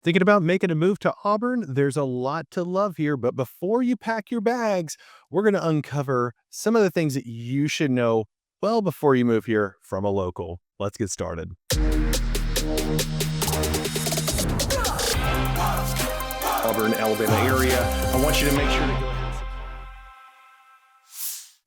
Thinking about making a move to Auburn? There's a lot to love here, but before you pack your bags, we're going to uncover some of the things that you should know well before you move here from a local. Let's get started. Auburn, Alabama area. I want you to make sure to go ahead.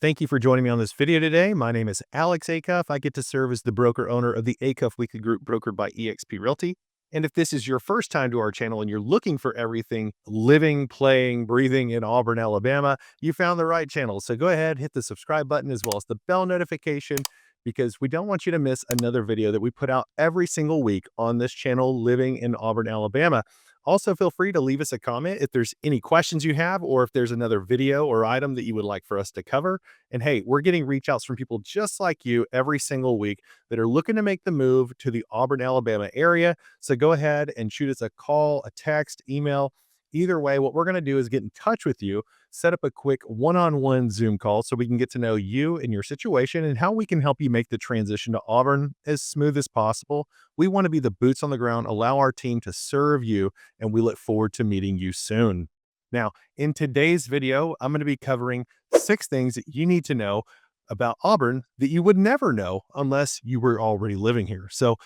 Thank you for joining me on this video today. My name is Alex Acuff. I get to serve as the broker owner of the Acuff Weekly Group brokered by eXp Realty. And if this is your first time to our channel and you're looking for everything living, playing, breathing in Auburn, Alabama, you found the right channel. So go ahead, hit the subscribe button as well as the bell notification because we don't want you to miss another video that we put out every single week on this channel living in Auburn, Alabama. Also, feel free to leave us a comment if there's any questions you have or if there's another video or item that you would like for us to cover. And hey, we're getting reach outs from people just like you every single week that are looking to make the move to the Auburn, Alabama area. So go ahead and shoot us a call, a text, email. Either way, what we're going to do is get in touch with you, set up a quick one-on-one Zoom call so we can get to know you and your situation and how we can help you make the transition to Auburn as smooth as possible. We want to be the boots on the ground, allow our team to serve you, and we look forward to meeting you soon. Now, in today's video, I'm going to be covering 6 things that you need to know about Auburn that you would never know unless you were already living here. So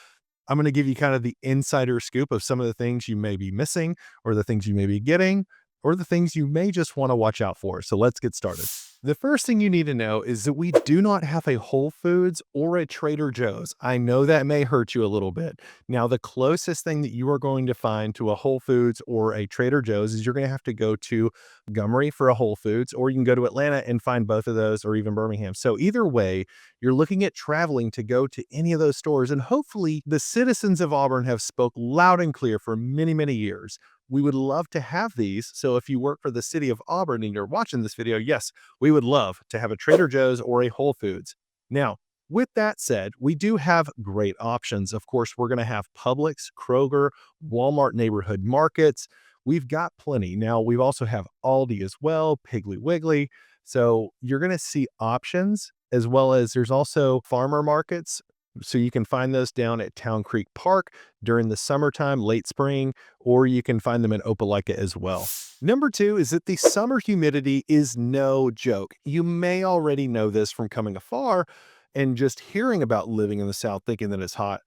I'm going to give you kind of the insider scoop of some of the things you may be missing or the things you may be getting or the things you may just want to watch out for. So let's get started. The first thing you need to know is that we do not have a Whole Foods or a Trader Joe's. I know that may hurt you a little bit. Now, the closest thing that you are going to find to a Whole Foods or a Trader Joe's is you're going to have to go to Montgomery for a Whole Foods, or you can go to Atlanta and find both of those, or even Birmingham. So either way, you're looking at traveling to go to any of those stores. And hopefully the citizens of Auburn have spoke loud and clear for many, many years. We would love to have these. So if you work for the city of Auburn and you're watching this video, yes, we would love to have a Trader Joe's or a Whole Foods. Now, with that said, we do have great options. Of course, we're going to have Publix, Kroger, Walmart neighborhood markets. We've got plenty. Now, we also have Aldi as well, Piggly Wiggly. So you're going to see options as well as there's also farmer markets. So you can find those down at Town Creek Park during the summertime, late spring, or you can find them in Opelika as well. Number 2 is that the summer humidity is no joke. You may already know this from coming afar and just hearing about living in the South thinking that it's hot.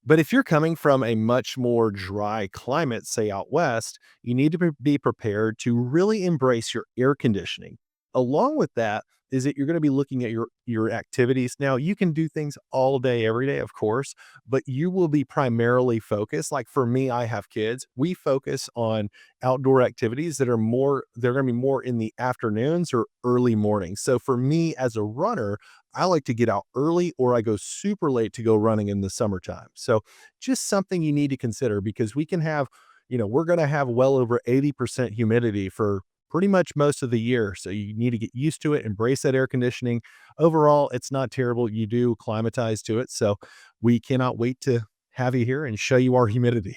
But if you're coming from a much more dry climate, say out west, you need to be prepared to really embrace your air conditioning. Along with that is that you're going to be looking at your activities. Now, you can do things all day, every day, of course, but you will be primarily focused. Like for me, I have kids. We focus on outdoor activities that are more, they're going to be more in the afternoons or early mornings. So for me as a runner, I like to get out early or I go super late to go running in the summertime. So just something you need to consider because we can have, we're going to have well over 80% humidity for pretty much most of the year. So you need to get used to it, embrace that air conditioning. Overall, it's not terrible. You do climatize to it. So we cannot wait to have you here and show you our humidity.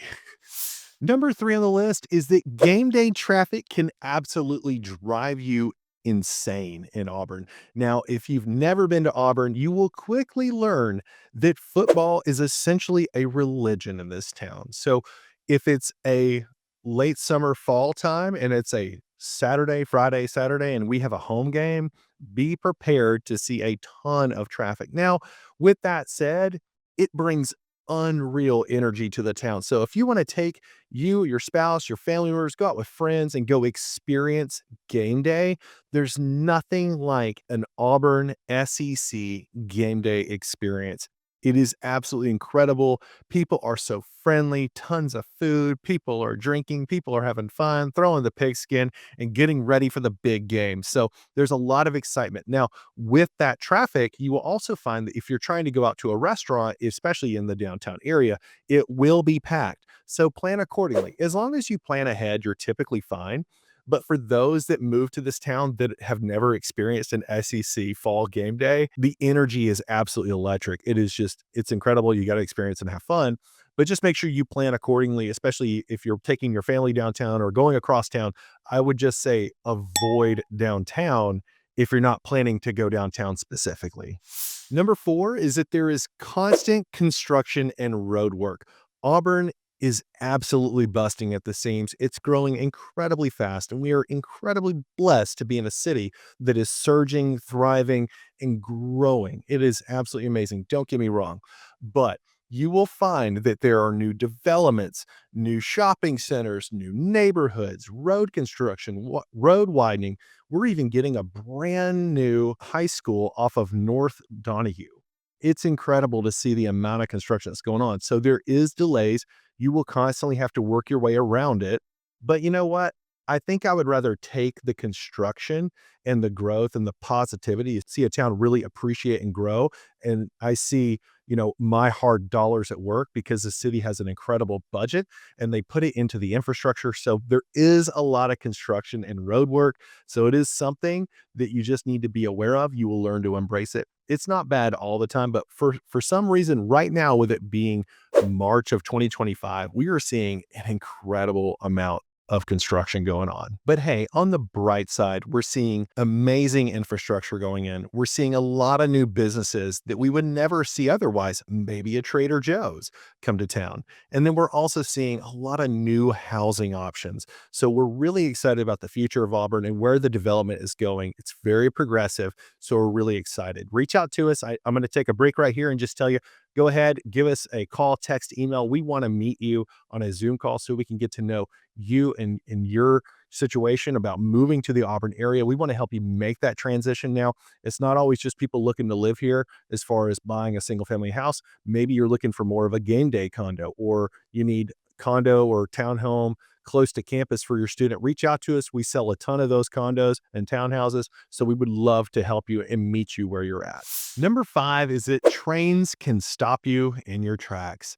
Number 3 on the list is that game day traffic can absolutely drive you insane in Auburn. Now, if you've never been to Auburn, you will quickly learn that football is essentially a religion in this town. So if it's a late summer fall time and it's a Saturday, Friday, Saturday, and we have a home game, be prepared to see a ton of traffic. Now, with that said, it brings unreal energy to the town. So if you want to take you, your spouse, your family members, go out with friends and go experience game day, there's nothing like an Auburn SEC game day experience. It is absolutely incredible. People are so friendly, tons of food, people are drinking, people are having fun, throwing the pigskin and getting ready for the big game. So there's a lot of excitement. Now, with that traffic, you will also find that if you're trying to go out to a restaurant, especially in the downtown area, it will be packed. So plan accordingly. As long as you plan ahead, you're typically fine. But for those that move to this town that have never experienced an SEC fall game day, the energy is absolutely electric. It's incredible. You got to experience and have fun, but just make sure you plan accordingly, especially if you're taking your family downtown or going across town. I would just say avoid downtown if you're not planning to go downtown specifically. Number 4 is that there is constant construction and road work. Auburn is absolutely busting at the seams. It's growing incredibly fast, and we are incredibly blessed to be in a city that is surging, thriving, and growing. It is absolutely amazing. Don't get me wrong, but you will find that there are new developments, new shopping centers, new neighborhoods, road construction, road widening. We're even getting a brand new high school off of North Donahue. It's incredible to see the amount of construction that's going on. So there is delays. You will constantly have to work your way around it. But you know what? I think I would rather take the construction and the growth and the positivity, see a town really appreciate and grow. And I see, my hard dollars at work because the city has an incredible budget and they put it into the infrastructure. So there is a lot of construction and road work. So it is something that you just need to be aware of. You will learn to embrace it. It's not bad all the time, but for some reason right now, with it being March of 2025, we are seeing an incredible amount of construction going on. But hey, on the bright side, we're seeing amazing infrastructure going in. We're seeing a lot of new businesses that we would never see otherwise, maybe a Trader Joe's come to town. And then we're also seeing a lot of new housing options. So we're really excited about the future of Auburn and where the development is going. It's very progressive. So we're really excited. Reach out to us. I'm going to take a break right here and just tell you, go ahead, give us a call, text, email. We want to meet you on a Zoom call so we can get to know you and your situation about moving to the Auburn area. We want to help you make that transition now. It's not always just people looking to live here as far as buying a single family house. Maybe you're looking for more of a game day condo, or you need condo or townhome close to campus for your student. Reach out to us. We sell a ton of those condos and townhouses. So we would love to help you and meet you where you're at. Number 5 is that trains can stop you in your tracks.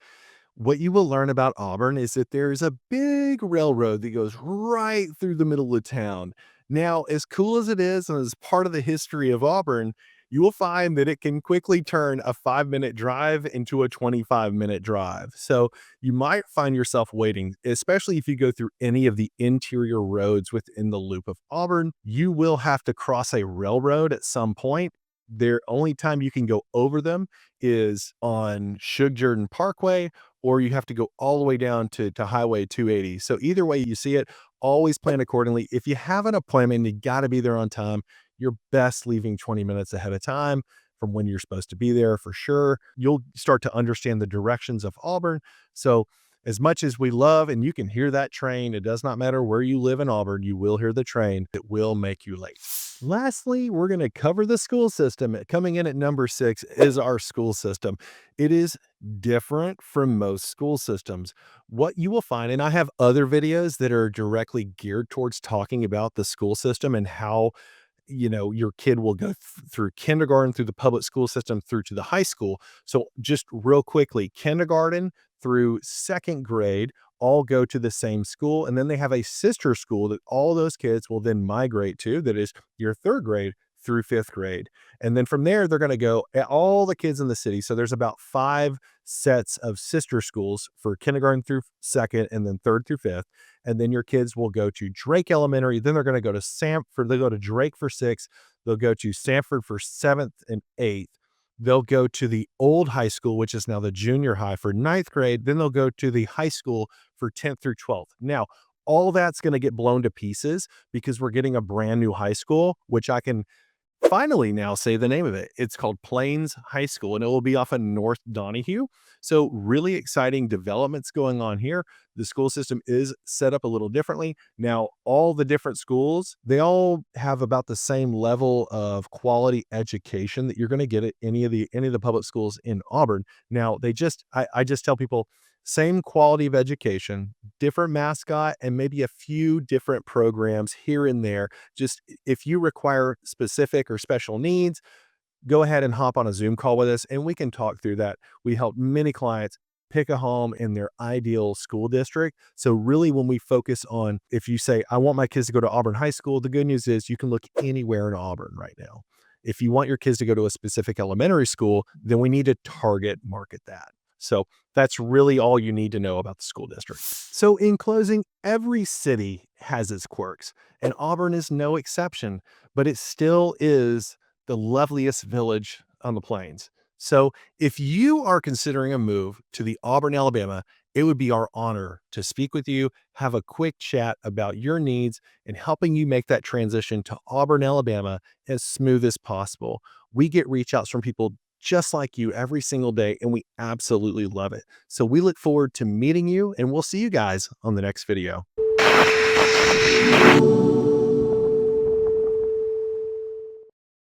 What you will learn about Auburn is that there's a big railroad that goes right through the middle of town. Now, as cool as it is and as part of the history of Auburn, you will find that it can quickly turn a 5-minute drive into a 25-minute drive. So you might find yourself waiting, especially if you go through any of the interior roads within the loop of Auburn. You will have to cross a railroad at some point. The only time you can go over them is on Shug Jordan Parkway, or you have to go all the way down to Highway 280. So either way you see it, always plan accordingly. If you have an appointment, you got to be there on time. You're best leaving 20 minutes ahead of time from when you're supposed to be there for sure. You'll start to understand the directions of Auburn. So as much as we love, and you can hear that train, it does not matter where you live in Auburn, you will hear the train that will make you late. Lastly, we're going to cover the school system. Coming in at number 6 is our school system. It is different from most school systems. What you will find, and I have other videos that are directly geared towards talking about the school system and how your kid will go through kindergarten, through the public school system, through to the high school. So just real quickly, kindergarten through second grade all go to the same school. And then they have a sister school that all those kids will then migrate to, that is your third grade through fifth grade. And then from there, they're going to go all the kids in the city. So there's about 5 sets of sister schools for kindergarten through second, and then third through fifth. And then your kids will go to Drake Elementary. Then they're going to go to Sanford. They'll go to Drake for 6th. They'll go to Sanford for 7th and 8th. They'll go to the old high school, which is now the junior high, for 9th grade. Then they'll go to the high school for 10th through 12th. Now, all that's going to get blown to pieces because we're getting a brand new high school, which I can finally now say the name of it. It's called Plains High School, and it will be off of North Donahue. So really exciting developments going on here. The school system is set up a little differently. Now, all the different schools, they all have about the same level of quality education that you're going to get at any of the public schools in Auburn. Now, I just tell people, same quality of education, different mascot, and maybe a few different programs here and there. Just if you require specific or special needs, go ahead and hop on a Zoom call with us and we can talk through that. We help many clients pick a home in their ideal school district. So really, when we focus on, if you say, I want my kids to go to Auburn High School, the good news is you can look anywhere in Auburn right now. If you want your kids to go to a specific elementary school, then we need to target market that. So that's really all you need to know about the school district. So in closing, every city has its quirks, and Auburn is no exception, but it still is the loveliest village on the plains. So if you are considering a move to the Auburn, Alabama It would be our honor to speak with you, have a quick chat about your needs, and helping you make that transition to Auburn, Alabama as smooth as possible. We get reach outs from people just like you every single day, and we absolutely love it. So we look forward to meeting you, and we'll see you guys on the next video.